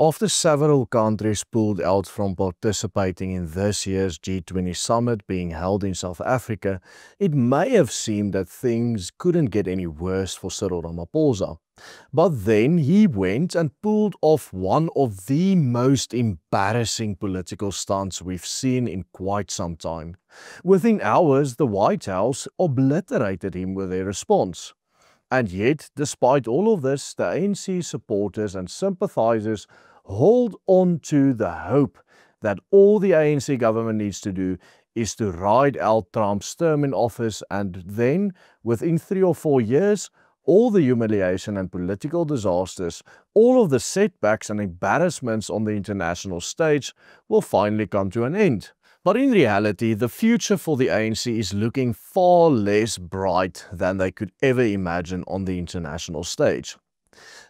After several countries pulled out from participating in this year's G20 summit being held in South Africa, it may have seemed that things couldn't get any worse for Cyril Ramaphosa. But then he went and pulled off one of the most embarrassing political stunts we've seen in quite some time. Within hours, the White House obliterated him with their response. And yet, despite all of this, the ANC supporters and sympathizers hold on to the hope that all the ANC government needs to do is to ride out Trump's term in office, and then, within 3 or 4 years, all the humiliation and political disasters, all of the setbacks and embarrassments on the international stage will finally come to an end. But in reality, the future for the ANC is looking far less bright than they could ever imagine on the international stage.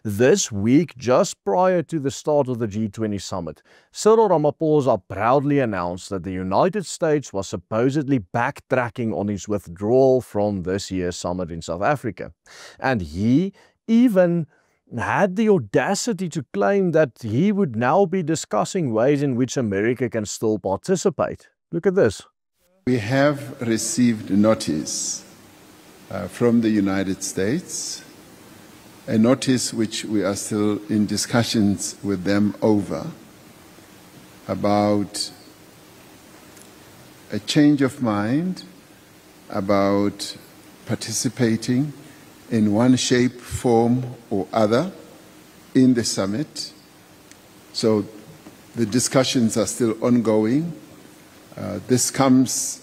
This week, just prior to the start of the G20 summit, Cyril Ramaphosa proudly announced that the United States was supposedly backtracking on his withdrawal from this year's summit in South Africa. And he even had the audacity to claim that he would now be discussing ways in which America can still participate. Look at this. We have received notice from the United States, a notice which we are still in discussions with them over, about a change of mind about participating in one shape, form or other in the summit. So the discussions are still ongoing. This comes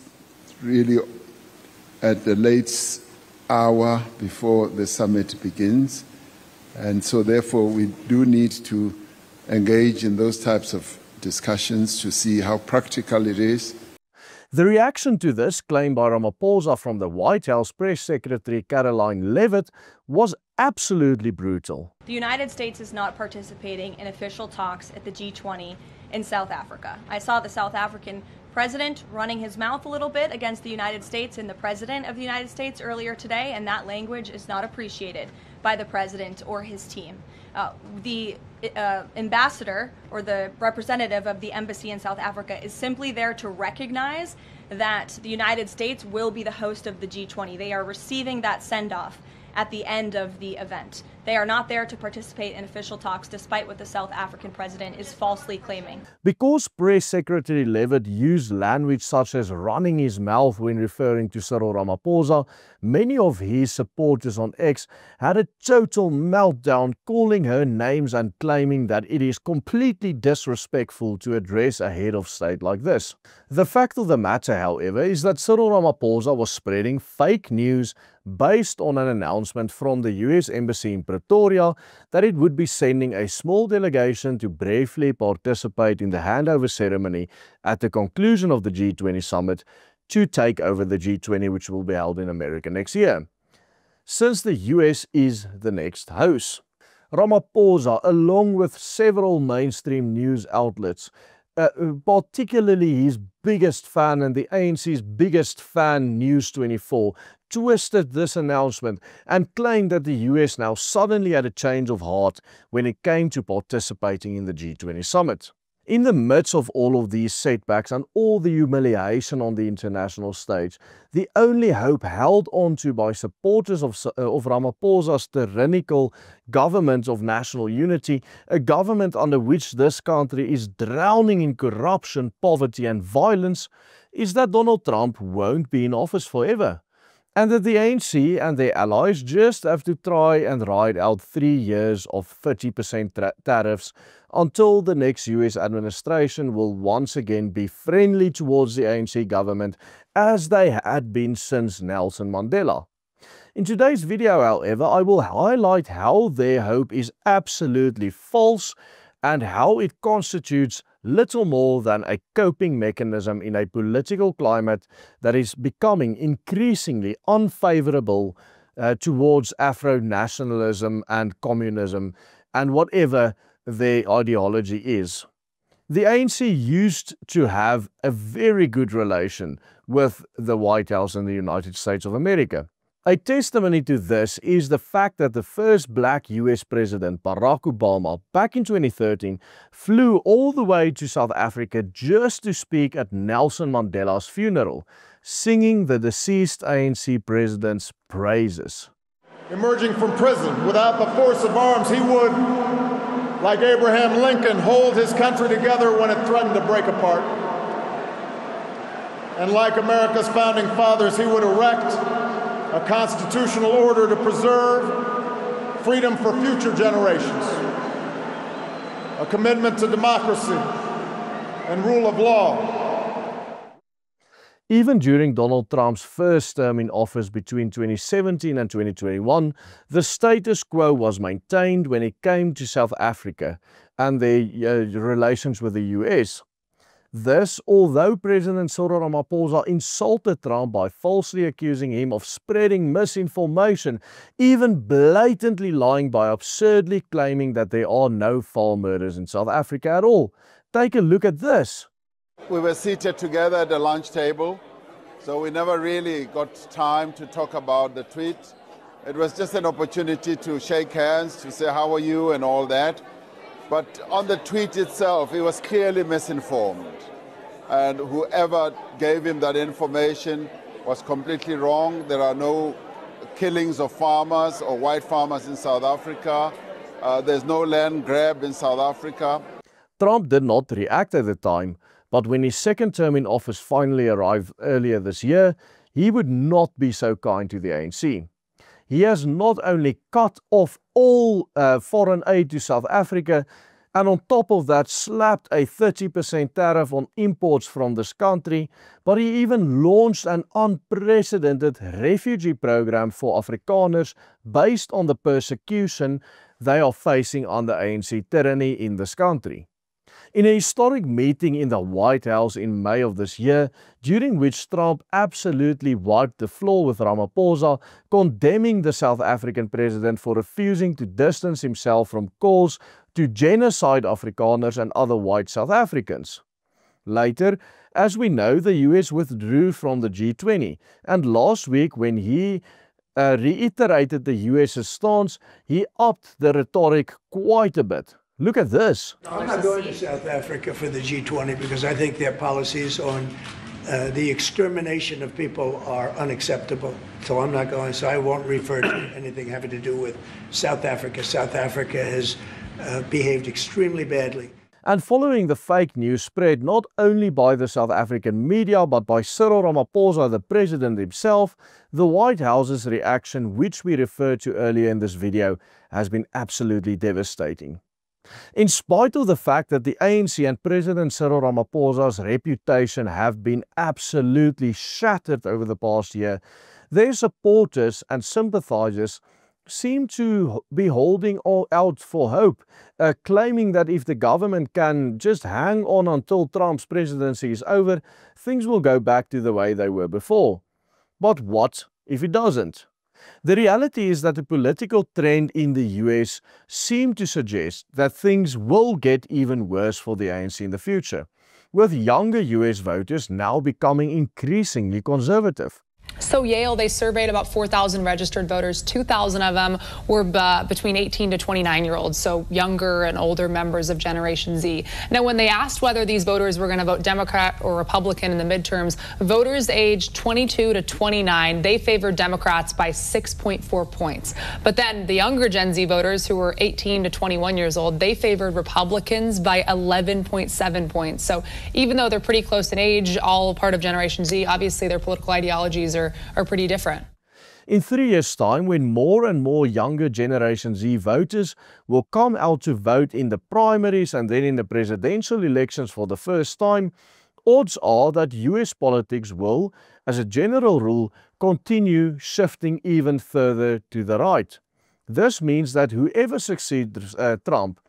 really at the late hour before the summit begins. And so therefore we do need to engage in those types of discussions to see how practical it is. The reaction to this claim by Ramaphosa from the White House Press Secretary Caroline Leavitt was absolutely brutal. The United States is not participating in official talks at the G20 in South Africa. I saw the South African president running his mouth a little bit against the United States and the president of the United States earlier today, and that language is not appreciated by the president or his team. The ambassador or the representative of the embassy in South Africa is simply there to recognize that the United States will be the host of the G20. They are receiving that send-off at the end of the event. They are not there to participate in official talks, despite what the South African president is falsely claiming. Because Press Secretary Leavitt used language such as running his mouth when referring to Cyril Ramaphosa, many of his supporters on X had a total meltdown, calling her names and claiming that it is completely disrespectful to address a head of state like this. The fact of the matter, however, is that Cyril Ramaphosa was spreading fake news based on an announcement from the US Embassy in Pretoria that it would be sending a small delegation to briefly participate in the handover ceremony at the conclusion of the G20 summit to take over the G20, which will be held in America next year, since the US is the next host. Ramaphosa, along with several mainstream news outlets, particularly his biggest fan and the ANC's biggest fan, News24, twisted this announcement and claimed that the US now suddenly had a change of heart when it came to participating in the G20 summit. In the midst of all of these setbacks and all the humiliation on the international stage, the only hope held on to by supporters of Ramaphosa's tyrannical government of national unity, a government under which this country is drowning in corruption, poverty and violence, is that Donald Trump won't be in office forever, and that the ANC and their allies just have to try and ride out 3 years of 30% tariffs until the next US administration will once again be friendly towards the ANC government, as they had been since Nelson Mandela. In today's video, however, I will highlight how their hope is absolutely false and how it constitutes little more than a coping mechanism in a political climate that is becoming increasingly unfavorable towards Afro-nationalism and communism and whatever their ideology is. The ANC used to have a very good relation with the White House in the United States of America. A testimony to this is the fact that the first black US President, Barack Obama, back in 2013, flew all the way to South Africa just to speak at Nelson Mandela's funeral, singing the deceased ANC president's praises. Emerging from prison without the force of arms, he would, like Abraham Lincoln, hold his country together when it threatened to break apart. And like America's founding fathers, he would erect a constitutional order to preserve freedom for future generations, a commitment to democracy and rule of law. Even during Donald Trump's first term in office between 2017 and 2021, the status quo was maintained when it came to South Africa and their relations with the US. This, although President Cyril Ramaphosa insulted Trump by falsely accusing him of spreading misinformation, even blatantly lying by absurdly claiming that there are no foul murders in South Africa at all. Take a look at this. We were seated together at the lunch table, so we never really got time to talk about the tweet. It was just an opportunity to shake hands, to say how are you and all that. But on the tweet itself, he was clearly misinformed. And whoever gave him that information was completely wrong. There are no killings of farmers or white farmers in South Africa. There's no land grab in South Africa. Trump did not react at the time, but when his second term in office finally arrived earlier this year, he would not be so kind to the ANC. He has not only cut off all foreign aid to South Africa, and on top of that slapped a 30% tariff on imports from this country, but he even launched an unprecedented refugee program for Afrikaners based on the persecution they are facing under ANC tyranny in this country. In a historic meeting in the White House in May of this year, during which Trump absolutely wiped the floor with Ramaphosa, condemning the South African president for refusing to distance himself from calls to genocide Afrikaners and other white South Africans. Later, as we know, the US withdrew from the G20, and last week when he reiterated the US's stance, he upped the rhetoric quite a bit. Look at this. I'm not going to South Africa for the G20 because I think their policies on the extermination of people are unacceptable. So I'm not going, so I won't refer to anything having to do with South Africa. South Africa has behaved extremely badly. And following the fake news spread not only by the South African media but by Cyril Ramaphosa, the president himself, the White House's reaction, which we referred to earlier in this video, has been absolutely devastating. In spite of the fact that the ANC and President Cyril Ramaphosa's reputation have been absolutely shattered over the past year, their supporters and sympathizers seem to be holding out for hope, claiming that if the government can just hang on until Trump's presidency is over, things will go back to the way they were before. But what if it doesn't? The reality is that the political trend in the US seems to suggest that things will get even worse for the ANC in the future, with younger US voters now becoming increasingly conservative. So Yale, they surveyed about 4,000 registered voters. 2,000 of them were between 18 to 29-year-olds, so younger and older members of Generation Z. Now, when they asked whether these voters were going to vote Democrat or Republican in the midterms, voters aged 22 to 29, they favored Democrats by 6.4 points. But then the younger Gen Z voters, who were 18 to 21 years old, they favored Republicans by 11.7 points. So even though they're pretty close in age, all part of Generation Z, obviously their political ideologies are pretty different. In 3 years' time, when more and more younger Generation Z voters will come out to vote in the primaries and then in the presidential elections for the first time, odds are that US politics will, as a general rule, continue shifting even further to the right. This means that whoever succeeds Trump,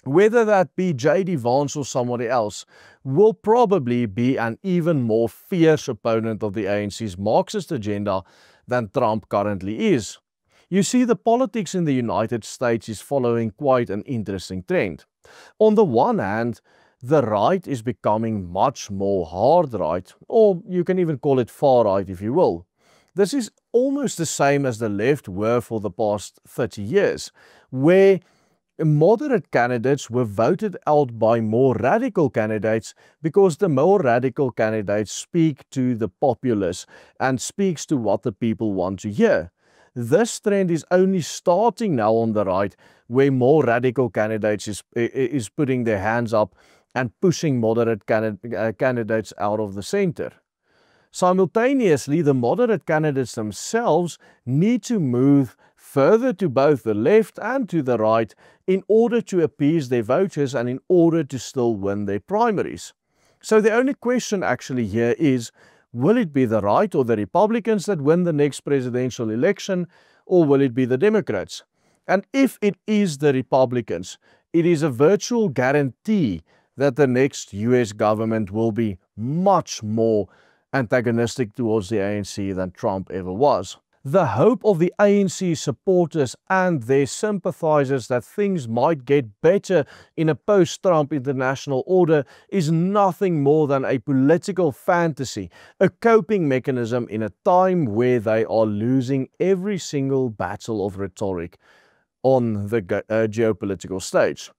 whether that be J.D. Vance or somebody else, will probably be an even more fierce opponent of the ANC's Marxist agenda than Trump currently is. You see, the politics in the United States is following quite an interesting trend. On the one hand, the right is becoming much more hard right, or you can even call it far right if you will. This is almost the same as the left were for the past 30 years, where moderate candidates were voted out by more radical candidates because the more radical candidates speak to the populace and speaks to what the people want to hear. This trend is only starting now on the right, where more radical candidates is putting their hands up and pushing moderate candidates out of the center. Simultaneously, the moderate candidates themselves need to move further to both the left and to the right in order to appease their voters and in order to still win their primaries. So the only question actually here is, will it be the right or the Republicans that win the next presidential election, or will it be the Democrats? And if it is the Republicans, it is a virtual guarantee that the next US government will be much more antagonistic towards the ANC than Trump ever was. The hope of the ANC supporters and their sympathizers that things might get better in a post-Trump international order is nothing more than a political fantasy, a coping mechanism in a time where they are losing every single battle of rhetoric on the geopolitical stage.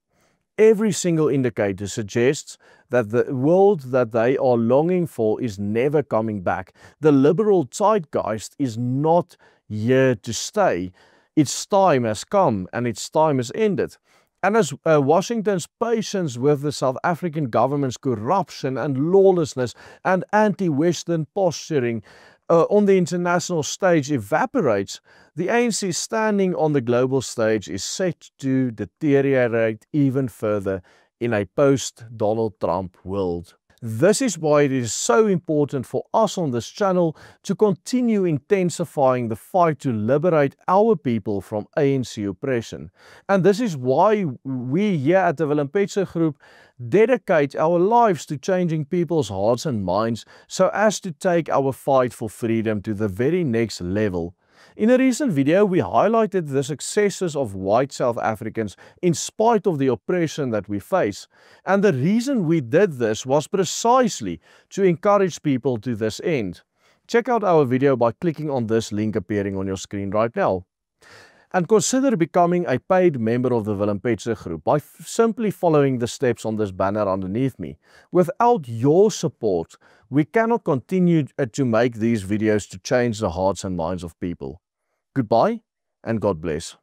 Every single indicator suggests that the world that they are longing for is never coming back. The liberal zeitgeist is not here to stay. Its time has come and its time has ended. And as Washington's patience with the South African government's corruption and lawlessness and anti-Western posturing on the international stage evaporates, the ANC standing on the global stage is set to deteriorate even further in a post-Donald Trump world. This is why it is so important for us on this channel to continue intensifying the fight to liberate our people from ANC oppression. And this is why we here at the Willem Petscher Group dedicate our lives to changing people's hearts and minds so as to take our fight for freedom to the very next level. In a recent video, we highlighted the successes of white South Africans in spite of the oppression that we face. And the reason we did this was precisely to encourage people to this end. Check out our video by clicking on this link appearing on your screen right now. And consider becoming a paid member of the Willem Petscher Group by simply following the steps on this banner underneath me. Without your support, we cannot continue to make these videos to change the hearts and minds of people. Goodbye and God bless.